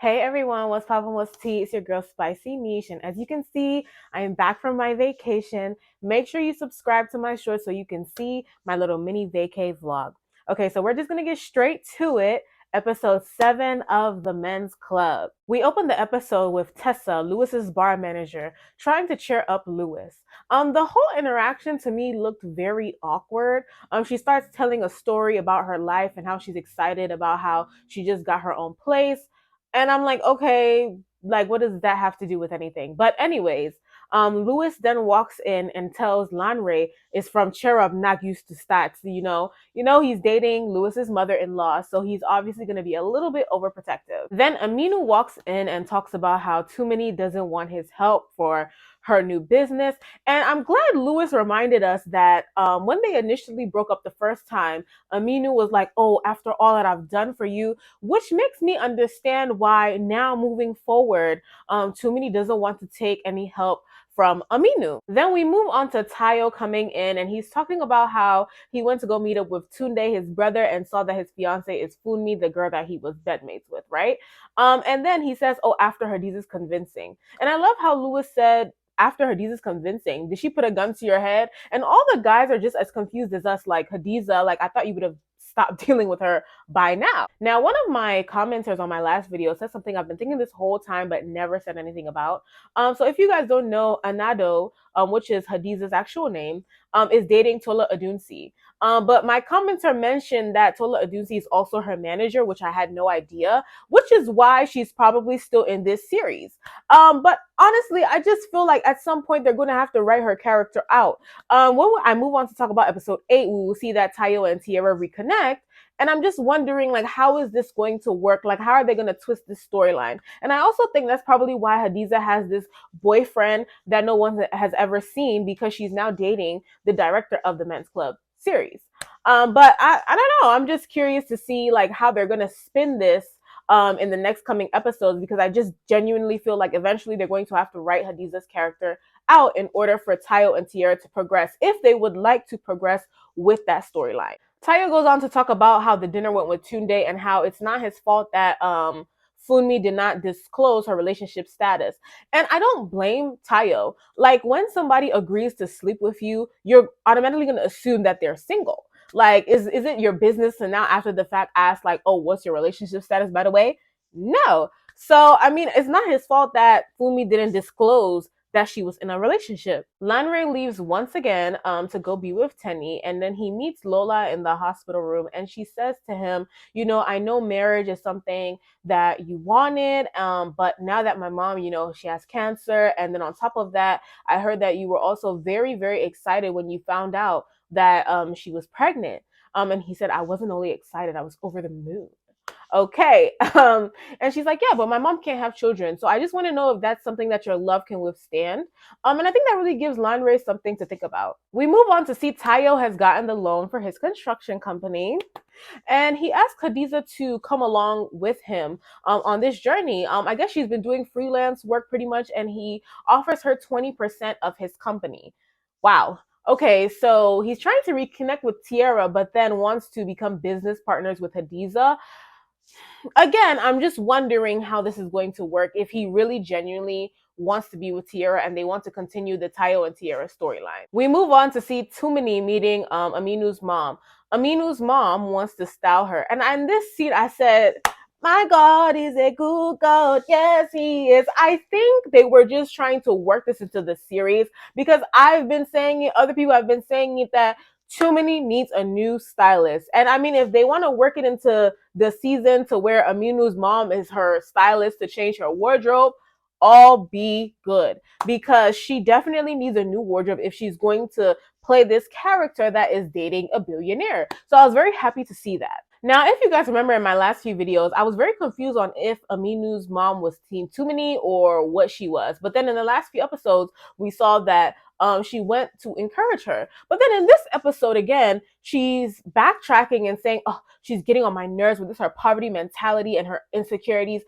Hey everyone, what's poppin', what's tea? It's your girl Spicy Niche, and as you can see, I am back from my vacation. Make sure you subscribe to my short so you can see my little mini vacay vlog. Okay, so we're just gonna get straight to it. Episode 7 of The Men's Club. We opened the episode with Tessa, Lewis's bar manager, trying to cheer up Lewis. The whole interaction to me looked very awkward. She starts telling a story about her life and how she's excited about how she just got her own place, and I'm like, okay, like, what does that have to do with anything? But anyways, Lewis then walks in and tells Lanre is from Cherub, not used to stats. He's dating Lewis's mother-in-law, so he's obviously going to be a little bit overprotective. Then Aminu walks in and talks about how Too Many doesn't want his help for her new business. And I'm glad Lewis reminded us that when they initially broke up the first time, Aminu was like, oh, after all that I've done for you, which makes me understand why now moving forward, Too Many doesn't want to take any help from Aminu. Then we move on to Tayo coming in, and he's talking about how he went to go meet up with Tunde, his brother, and saw that his fiance is Funmi, the girl that he was bedmates with, right? And then he says, oh, after Hadiz's convincing. And I love how Lewis said, after Hadiz's convincing, did she put a gun to your head? And all the guys are just as confused as us, like, Hadiza, like, I thought you would have stopped dealing with her by now. Now, one of my commenters on my last video said something I've been thinking this whole time but never said anything about. So if you guys don't know, Anado, which is Hadiza's actual name, is dating Tola Adunsi. But my commenter mentioned that Tola Adunsi is also her manager, which I had no idea, which is why she's probably still in this series. But honestly, I just feel like at some point they're going to have to write her character out. When I move on to talk about episode 8, we will see that Tayo and Tierra reconnect. And I'm just wondering, like, how is this going to work? Like, how are they going to twist this storyline? And I also think that's probably why Hadiza has this boyfriend that no one has ever seen, because she's now dating the director of the Men's Club series. But I don't know. I'm just curious to see, like, how they're going to spin this in the next coming episodes, because I just genuinely feel like eventually they're going to have to write Hadiza's character out in order for Tayo and Tierra to progress, if they would like to progress with that storyline. Tayo goes on to talk about how the dinner went with Tunde and how it's not his fault that Funmi did not disclose her relationship status. And I don't blame Tayo. Like, when somebody agrees to sleep with you, you're automatically going to assume that they're single. Like, is it your business to now after the fact ask, like, oh, what's your relationship status, by the way? No. So, I mean, it's not his fault that Funmi didn't disclose that she was in a relationship. Lanre leaves once again to go be with Tenny, and then he meets Lola in the hospital room, and she says to him, I know marriage is something that you wanted, but now that my mom, she has cancer, and then on top of that, I heard that you were also very, very excited when you found out that she was pregnant. And he said, I wasn't only excited, I was over the moon. Okay. And she's like, yeah, but my mom can't have children. So I just want to know if that's something that your love can withstand. And I think that really gives Lanre something to think about. We move on to see Tayo has gotten the loan for his construction company. And he asked Khadija to come along with him on this journey. I guess she's been doing freelance work pretty much, and he offers her 20% of his company. Wow. Okay, so he's trying to reconnect with Tierra, but then wants to become business partners with Hadiza. Again, I'm just wondering how this is going to work, if he really genuinely wants to be with Tierra and they want to continue the Tayo and Tierra storyline. We move on to see Tumini meeting Aminu's mom. Aminu's mom wants to style her. And in this scene, I said, my God is a good God. Yes, he is. I think they were just trying to work this into the series, because I've been saying it, other people have been saying it, that Too Many needs a new stylist. And I mean, if they want to work it into the season to where Aminu's mom is her stylist to change her wardrobe, all be good, because she definitely needs a new wardrobe if she's going to play this character that is dating a billionaire. So I was very happy to see that. Now, if you guys remember in my last few videos, I was very confused on if Aminu's mom was Team Too Many or what she was. But then in the last few episodes, we saw that she went to encourage her. But then in this episode again, she's backtracking and saying, oh, she's getting on my nerves with this, her poverty mentality and her insecurities.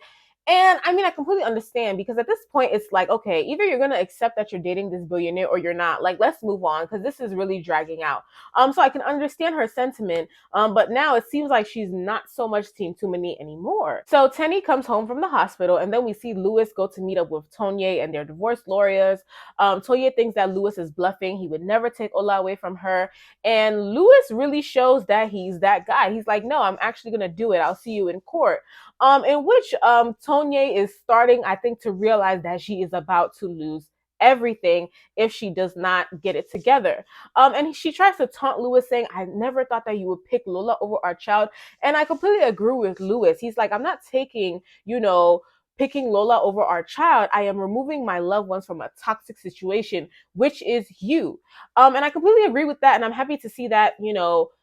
And I mean, I completely understand because at this point, it's like, okay, either you're going to accept that you're dating this billionaire or you're not. Like, let's move on because this is really dragging out. So I can understand her sentiment. But now it seems like she's not so much Team Tumini anymore. So Tenny comes home from the hospital, and then we see Lewis go to meet up with Tonye and their divorce lawyers. Tonye thinks that Lewis is bluffing. He would never take Ola away from her. And Lewis really shows that he's that guy. He's like, no, I'm actually going to do it. I'll see you in court. In which Tonye is starting, I think, to realize that she is about to lose everything if she does not get it together. And she tries to taunt Lewis, saying, I never thought that you would pick Lola over our child. And I completely agree with Lewis. He's like, I'm not taking, picking Lola over our child. I am removing my loved ones from a toxic situation, which is you. And I completely agree with that. And I'm happy to see that,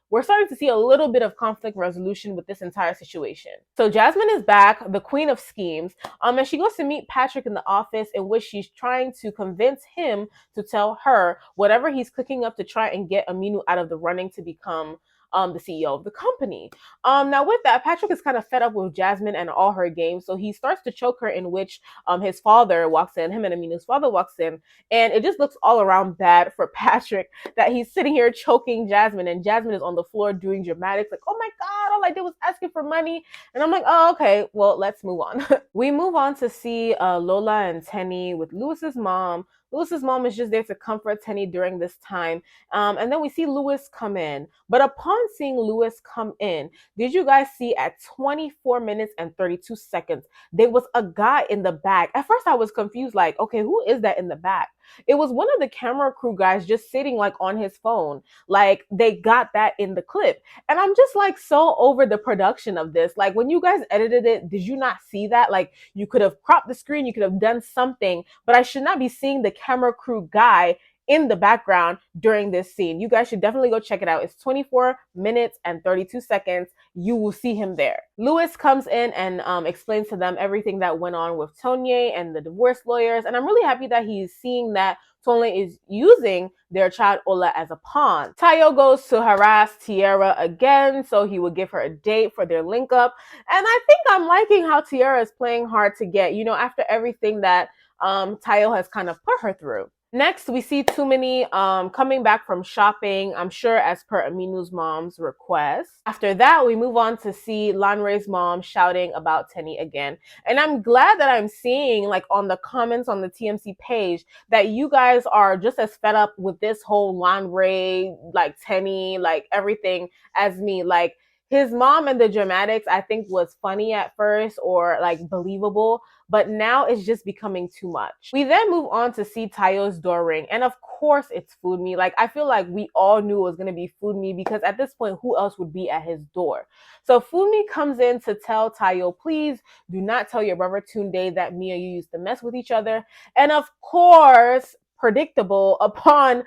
we're starting to see a little bit of conflict resolution with this entire situation. So Jasmine is back, the queen of schemes, and she goes to meet Patrick in the office, in which she's trying to convince him to tell her whatever he's cooking up to try and get Aminu out of the running to become the CEO of the company. Now with that, Patrick is kind of fed up with Jasmine and all her games, so he starts to choke her, in which his father walks in, him and Aminu's father walks in, and it just looks all around bad for Patrick that he's sitting here choking Jasmine, and Jasmine is on the floor doing dramatics, like, oh my God, all I did was asking for money. And I'm like, oh, okay, well, let's move on. We move on to see Lola and Tenny with Lewis's mom. Lewis's mom is just there to comfort Tenny during this time. And then we see Lewis come in. But upon seeing Lewis come in, did you guys see at 24 minutes and 32 seconds, there was a guy in the back? At first I was confused, like, okay, who is that in the back? It was one of the camera crew guys just sitting like on his phone. Like, they got that in the clip. And I'm just like so over the production of this. Like, when you guys edited it, did you not see that? Like, you could have cropped the screen, you could have done something, but I should not be seeing the camera crew guy in the background during this scene. You guys should definitely go check it out. It's 24 minutes and 32 seconds. You will see him there. Lewis comes in and explains to them everything that went on with Tonye and the divorce lawyers. And I'm really happy that he's seeing that Tonye is using their child Ola as a pawn. Tayo goes to harass Tiara again, so he would give her a date for their link up. And I think I'm liking how Tiara is playing hard to get, after everything that Tayo has kind of put her through. Next, we see Tumini coming back from shopping, I'm sure as per Aminu's mom's request. After that, we move on to see Lanre's mom shouting about Tenny again. And I'm glad that I'm seeing, like, on the comments on the TMC page that you guys are just as fed up with this whole Lanre, like, Tenny, like, everything as me. Like, his mom and the dramatics, I think, was funny at first, or like believable, but now it's just becoming too much. We then move on to see Tayo's door ring, and of course it's Food Me. Like, I feel like we all knew it was gonna be Food Me, because at this point, who else would be at his door? So Food Me comes in to tell Tayo, please do not tell your brother Tunde that me and you used to mess with each other. And of course, predictable, upon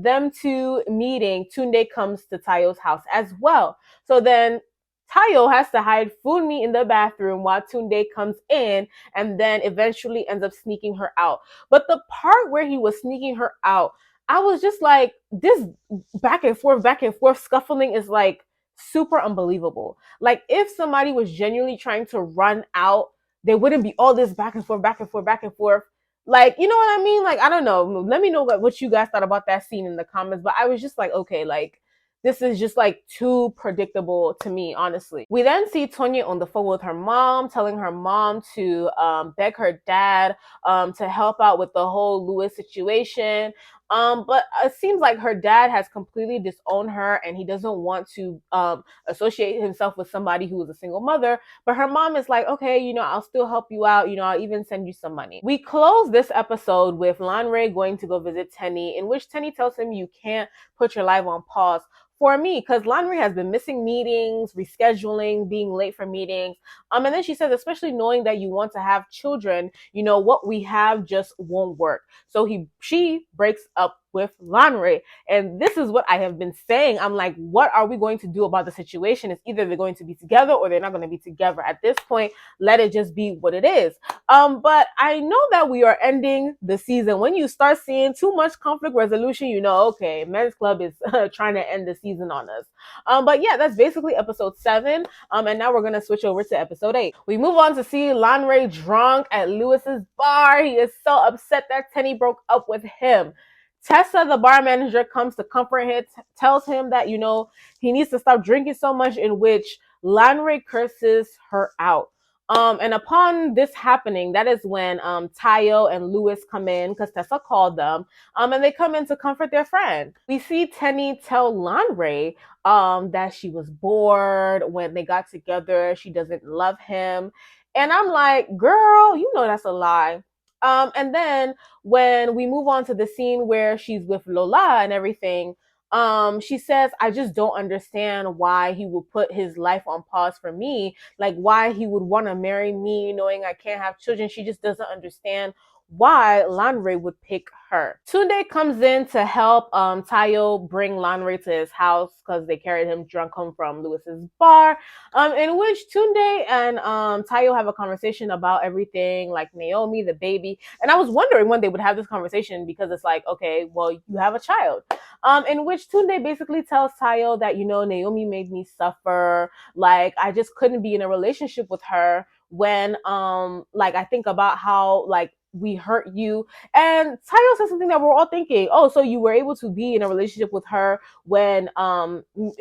them two meeting, Tunde comes to Tayo's house as well. So then Tayo has to hide Funmi in the bathroom while Tunde comes in, and then eventually ends up sneaking her out. But the part where he was sneaking her out, I was just like, this back and forth scuffling is like super unbelievable. Like, if somebody was genuinely trying to run out, there wouldn't be all this back and forth. Like, you know what I mean? Like, I don't know. Let me know what you guys thought about that scene in the comments. But I was just like, okay, like, this is just like too predictable to me, honestly. We then see Tonye on the phone with her mom, telling her mom to beg her dad to help out with the whole Lewis situation. But it seems like her dad has completely disowned her, and he doesn't want to associate himself with somebody who is a single mother. But her mom is like, okay, I'll still help you out. I'll even send you some money. We close this episode with Lanre going to go visit Tenny, in which Tenny tells him you can't put your life on pause for me, because Lanre has been missing meetings, rescheduling, being late for meetings. And then she says, especially knowing that you want to have children, what we have just won't work. So she breaks up with Lanre. And this is what I have been saying. I'm like, what are we going to do about the situation? It's either they're going to be together or they're not going to be together. At this point, let it just be what it is. But I know that we are ending the season. When you start seeing too much conflict resolution, you know, okay, Men's Club is trying to end the season on us. But yeah, that's basically episode 7. And now we're gonna switch over to episode 8. We move on to see Lanre drunk at Lewis's bar. He is so upset that Tenny broke up with him. Tessa, the bar manager, comes to comfort him, tells him that, you know, he needs to stop drinking so much, in which Lanre curses her out. And upon this happening, that is when Tayo and Lewis come in because Tessa called them. And they come in to comfort their friend. We see Tenny tell Lanre that she was bored when they got together. She doesn't love him. And I'm like, girl, you know that's a lie. And then when we move on to the scene where she's with Lola and everything, she says, I just don't understand why he would put his life on pause for me. Like, why he would want to marry me knowing I can't have children. She just doesn't understand why Lanre would pick her. Tunde comes in to help Tayo bring Lanre to his house because they carried him drunk home from Lewis's bar, in which Tunde and Tayo have a conversation about everything, like Naomi, the baby. And I was wondering when they would have this conversation because it's like, okay, well, you have a child. In which Tunde basically tells Tayo that, you know, Naomi made me suffer. Like, I just couldn't be in a relationship with her when, like, I think about how, like, we hurt you. And Tayo said something that we're all thinking, oh, so you were able to be in a relationship with her when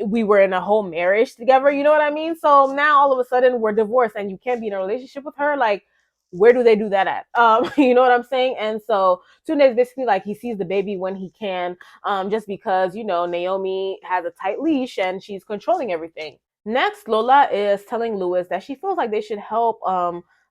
we were in a whole marriage together, you know what I mean? So now all of a sudden we're divorced and you can't be in a relationship with her. Like, where do they do that at? You know what I'm saying? And so Tunde is basically like, he sees the baby when he can, just because, you know, Naomi has a tight leash and she's controlling everything. Next, Lola is telling Lewis that she feels like they should help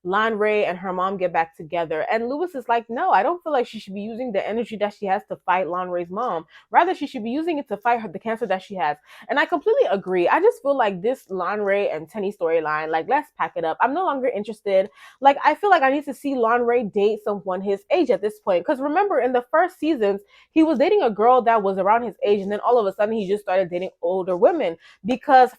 Lanre and her mom get back together. And Lewis is like, no, I don't feel like she should be using the energy that she has to fight Lanre's mom. Rather, she should be using it to fight the cancer that she has. And I completely agree. I just feel like this Lanre and Tenny storyline, like, let's pack it up. I'm no longer interested. Like, I feel like I need to see Lanre date someone his age at this point. Because remember, in the first seasons, he was dating a girl that was around his age. And then all of a sudden, he just started dating older women because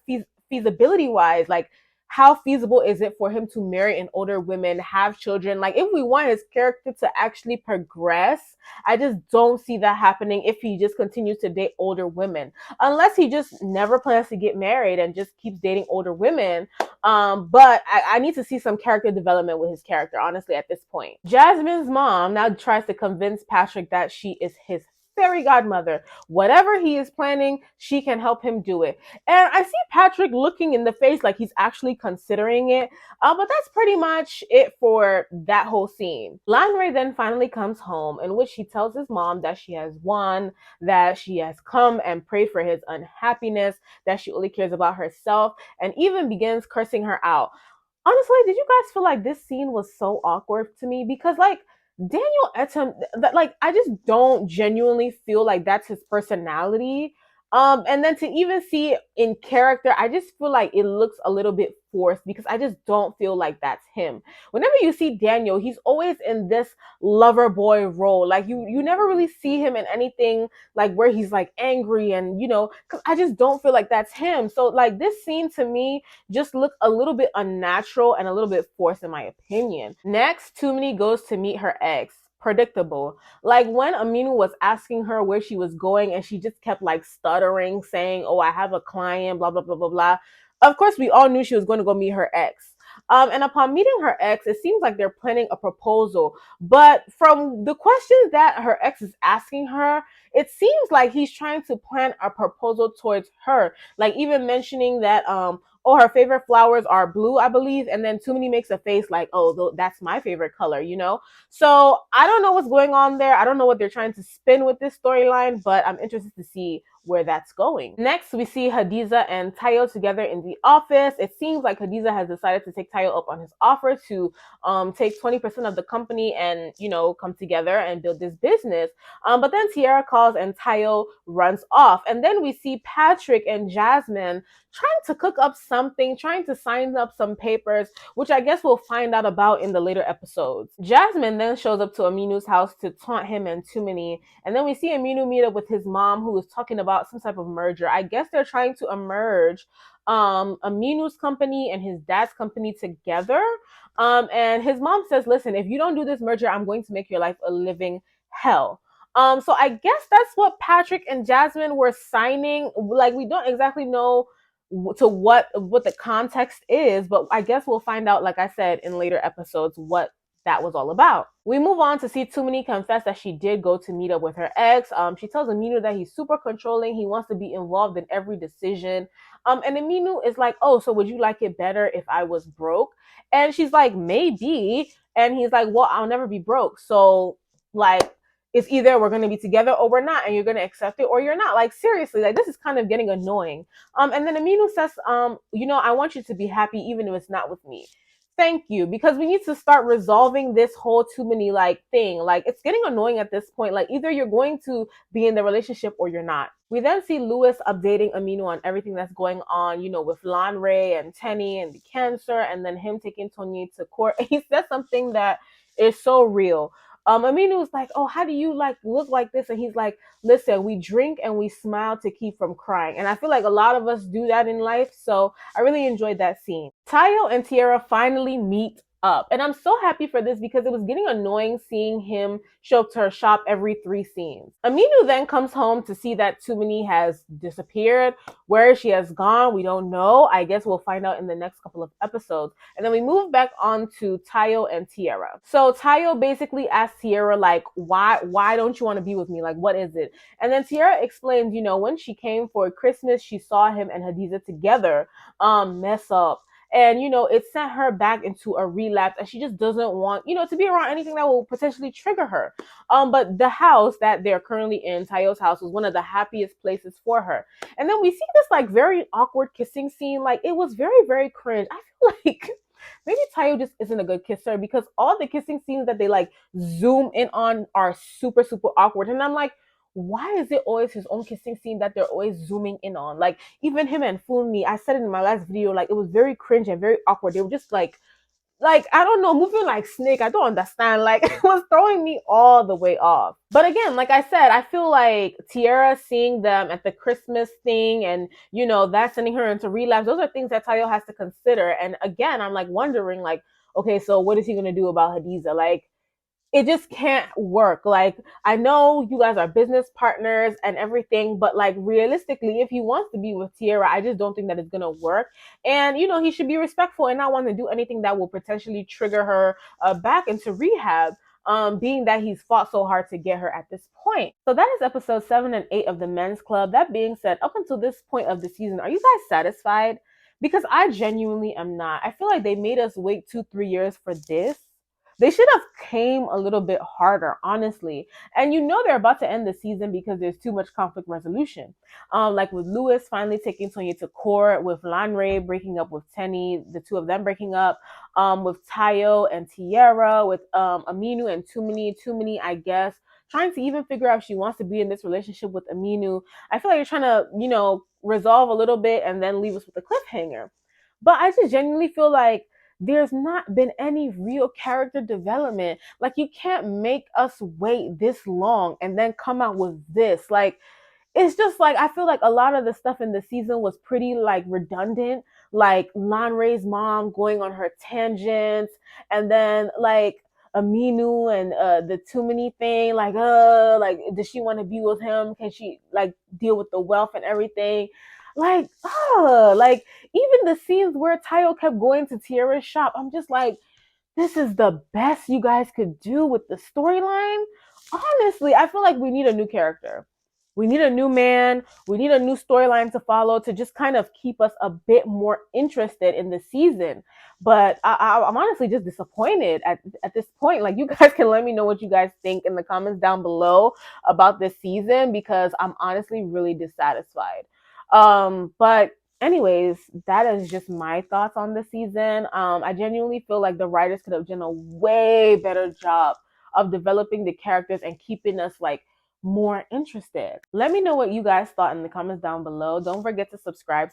feasibility wise, like, how feasible is it for him to marry an older woman, have children? Like, if we want his character to actually progress, I just don't see that happening if he just continues to date older women. Unless he just never plans to get married and just keeps dating older women. But I need to see some character development with his character, honestly, at this point. Jasmine's mom now tries to convince Patrick that she is his fairy godmother. Whatever he is planning, she can help him do it. And I see Patrick looking in the face like he's actually considering it. But that's pretty much it for that whole scene. Lanre then finally comes home, in which he tells his mom that she has won, that she has come and prayed for his unhappiness, that she only cares about herself, and even begins cursing her out. Honestly, did you guys feel like this scene was so awkward to me? Because, like, Daniel Etam, that, like, I just don't genuinely feel like that's his personality. And then to even see it in character, I just feel like it looks a little bit forced because I just don't feel like that's him. Whenever you see Daniel, he's always in this lover boy role. Like, you never really see him in anything like where he's like angry and, you know, cause I just don't feel like that's him. So, like, this scene to me just looked a little bit unnatural and a little bit forced in my opinion. Next, Tumini goes to meet her ex. Predictable. Like, when Aminu was asking her where she was going and she just kept like stuttering, saying, oh, I have a client, blah, blah, blah, blah, blah. Of course, we all knew she was going to go meet her ex. And upon meeting her ex, it seems like they're planning a proposal. But from the questions that her ex is asking her, it seems like he's trying to plan a proposal towards her. Like, even mentioning that, oh, her favorite flowers are blue, I believe. And then Tumini makes a face like, oh, that's my favorite color, you know? So I don't know what's going on there. I don't know what they're trying to spin with this storyline, but I'm interested to see where that's going. Next, we see Hadiza and Tayo together in the office. It seems like Hadiza has decided to take Tayo up on his offer to take 20% of the company and, come together and build this business. But then Tiara calls and Tayo runs off. And then we see Patrick and Jasmine trying to cook up something, trying to sign up some papers, which I guess we'll find out about in the later episodes. Jasmine then shows up to Aminu's house to taunt him and Tumini. And then we see Aminu meet up with his mom, who is talking about some type of merger. I guess they're trying to merge Aminu's company and his dad's company together. And his mom says, listen, if you don't do this merger, I'm going to make your life a living hell. So I guess that's what Patrick and Jasmine were signing. Like, we don't exactly know to what the context is, but I guess we'll find out, like I said, in later episodes, what that was all about. We move on to see Tumini confess that she did go to meet up with her ex. She tells Aminu that he's super controlling. He wants to be involved in every decision. And Aminu is like, oh, so would you like it better if I was broke? And she's like, maybe. And he's like, well, I'll never be broke. So, like, it's either we're going to be together or we're not, and you're going to accept it or you're not. Like, seriously, like, this is kind of getting annoying. And then Aminu says, I want you to be happy even if it's not with me. Thank you, because we need to start resolving this whole too many thing. Like, it's getting annoying at this point. Like, either you're going to be in the relationship or you're not. We then see Lewis updating Aminu on everything that's going on, with Lanre and Tenny and the cancer, and then him taking Tony to court. And he says something that is so real. Aminu was like, oh, how do you look like this? And he's like, listen, we drink and we smile to keep from crying. And I feel like a lot of us do that in life. So I really enjoyed that scene. Tayo and Tiara finally meet up. And I'm so happy for this because it was getting annoying seeing him show up to her shop every 3 scenes. Aminu then comes home to see that Tumini has disappeared. Where she has gone, we don't know. I guess we'll find out in the next couple of episodes. And then we move back on to Tayo and Tiara. So Tayo basically asks Tiara, why don't you want to be with me? Like, what is it? And then Tiara explains, when she came for Christmas, she saw him and Hadiza together mess up. And, it sent her back into a relapse, and she just doesn't want, to be around anything that will potentially trigger her. But the house that they're currently in, Tayo's house, was one of the happiest places for her. And then we see this very awkward kissing scene. Like, it was very, very cringe. I feel like maybe Tayo just isn't a good kisser, because all the kissing scenes that they zoom in on are super, super awkward. And I'm like, why is it always his own kissing scene that they're always zooming in on? Like, even him and Funmi, I said it in my last video, it was very cringe and very awkward. They were just like I don't know, moving like snake. I don't understand. It was throwing me all the way off. But again, like I said, I feel like Tiara seeing them at the Christmas thing and, that sending her into relapse, those are things that Tayo has to consider. And again, I'm wondering, okay, so what is he going to do about Hadiza? It just can't work. I know you guys are business partners and everything, but realistically, if he wants to be with Tiara, I just don't think that it's gonna work. And he should be respectful and not want to do anything that will potentially trigger her back into rehab. Being that he's fought so hard to get her at this point. So that is episode 7 and 8 of the Men's Club. That being said, up until this point of the season, are you guys satisfied? Because I genuinely am not. I feel like they made us wait 2-3 years for this. They should have came a little bit harder, honestly. And they're about to end the season because there's too much conflict resolution. With Lewis finally taking Tonya to court, with Lanre breaking up with Tenny, the two of them breaking up, with Tayo and Tiara, with Aminu and Tumini, I guess, trying to even figure out if she wants to be in this relationship with Aminu. I feel like you're trying to, resolve a little bit and then leave us with a cliffhanger. But I just genuinely feel like there's not been any real character development. You can't make us wait this long and then come out with this. It's just I feel like a lot of the stuff in the season was pretty redundant. Lanre's mom going on her tangents, and then Aminu and the too many thing. Does she want to be with him? Can she deal with the wealth and everything? Even the scenes where Tayo kept going to Tiara's shop, I'm just this is the best you guys could do with the storyline. Honestly, I feel like we need a new character. We need a new man. We need a new storyline to follow to just kind of keep us a bit more interested in the season. But I'm honestly just disappointed at this point. Like, you guys can let me know what you guys think in the comments down below about this season, because I'm honestly really dissatisfied. But anyways, that is just my thoughts on the season. I genuinely feel like the writers could have done a way better job of developing the characters and keeping us like more interested. Let me know what you guys thought in the comments down below. Don't forget to subscribe.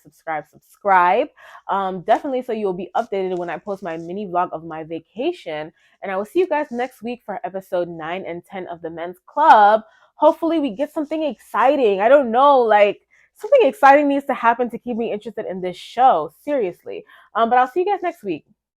Definitely, so you'll be updated when I post my mini vlog of my vacation. And I will see you guys next week for episode 9 and 10 of the Men's Club. Hopefully we get something exciting. I don't know, like, something exciting needs to happen to keep me interested in this show. Seriously. But I'll see you guys next week.